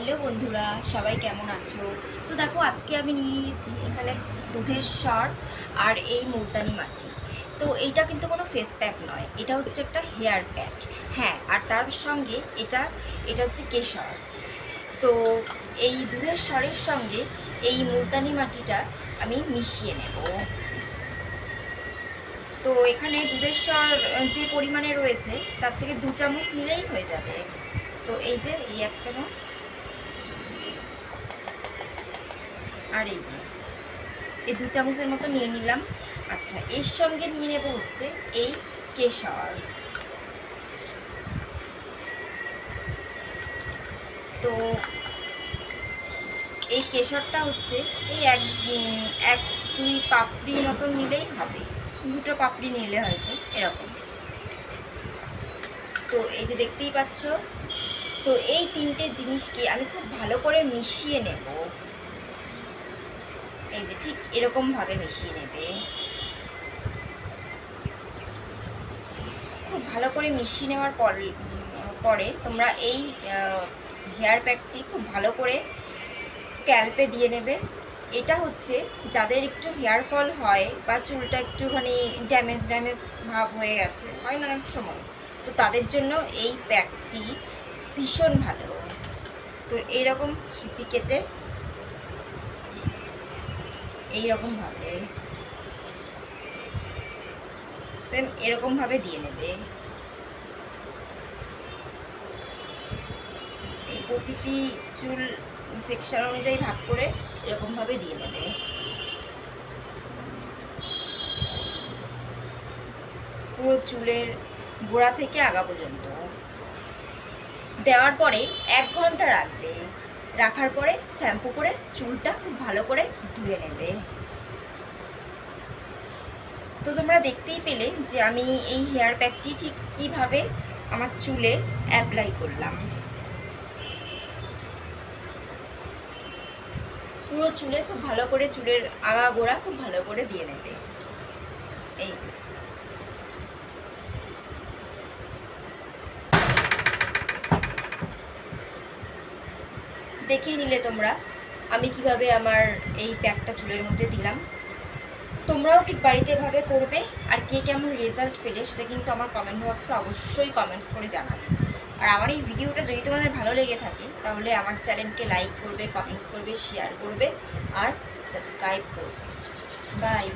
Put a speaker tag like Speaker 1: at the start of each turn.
Speaker 1: Hello বন্ধুরা, সবাই কেমন আছো? তো দেখো, আজকে আমি নিয়ে নিয়েছি এখানে দুধের সর আর এই মুলতানি মাটি। তো এইটা কিন্তু কোনো ফেস প্যাক নয়, এটা হচ্ছে একটা হেয়ার প্যাক। হ্যাঁ, আর তার সঙ্গে এটা এটা হচ্ছে কেশর। তো এই দুধের সরের সঙ্গে এই মুলতানি মাটিটা আমি মিশিয়ে নেব। তো এখানে দুধের সর যে পরিমাণে রয়েছে তার থেকে 2 চামচ নিলেই হয়ে যাবে। তো এই যে এই 1 চামচ, আর এই যে এই 2 চামচের মতো নিয়ে নিলাম। আচ্ছা, এর সঙ্গে নিয়ে নেব হচ্ছে এই কেশর। তো এই কেশরটা হচ্ছে এই এক দুই পাপড়ি মতো নিলেই হবে, 2টো পাপড়ি নিলে হয়তো এরকম। তো এই যে দেখতেই পাচ্ছ, তো এই 3টে জিনিসকে আমি খুব ভালো করে মিশিয়ে নেব। এই যে ঠিক এরকমভাবে মিশিয়ে নেবে। খুব ভালো করে মিশিয়ে নেওয়ার পরে তোমরা এই হেয়ার প্যাকটি খুব ভালো করে স্ক্যাল্পে দিয়ে নেবে। এটা হচ্ছে যাদের একটু হেয়ার ফল হয় বা চুলটা একটুখানি ড্যামেজ ভাব হয়ে গেছে, হয় না অনেক সময়, তো তাদের জন্য এই প্যাকটি ভীষণ ভালো। তো এইরকম সিঁথি কেটে এইরকমভাবে সেম এরকমভাবে দিয়ে নেবে। এই প্রতিটি চুল সেকশন অনুযায়ী ভাগ করে এরকমভাবে দিয়ে নেবে, পুরো চুলের গোড়া থেকে আগা পর্যন্ত। দেওয়ার পরে 1 ঘন্টা রাখবে। রাখার পরে শ্যাম্পু করে চুলটা খুব ভালো করে ধুয়ে নেবে। তো তোমরা দেখতেই পেলে যে আমি এই হেয়ার প্যাকটি ঠিক কিভাবে আমার চুলে অ্যাপ্লাই করলাম। পুরো চুলে খুব ভালো করে, চুলের আগা গোড়া খুব ভালো করে দিয়ে নেবে। এই যে দেখেই নিলে তোমরা আমি কিভাবে আমার এই প্যাকটা চুলের মধ্যে দিলাম। তোমরাও ঠিক বাড়িতে এভাবে করবে। আর কে কেমন রেজাল্ট পেলে সেটা কিন্তু আমার কমেন্ট বক্সে অবশ্যই কমেন্টস করে জানাবে। আর আমার এই ভিডিওটা যদি তোমাদের ভালো লেগে থাকে তাহলে আমার চ্যানেলকে লাইক করবে, কমেন্টস করবে, শেয়ার করবে আর সাবস্ক্রাইব করবে। বাই।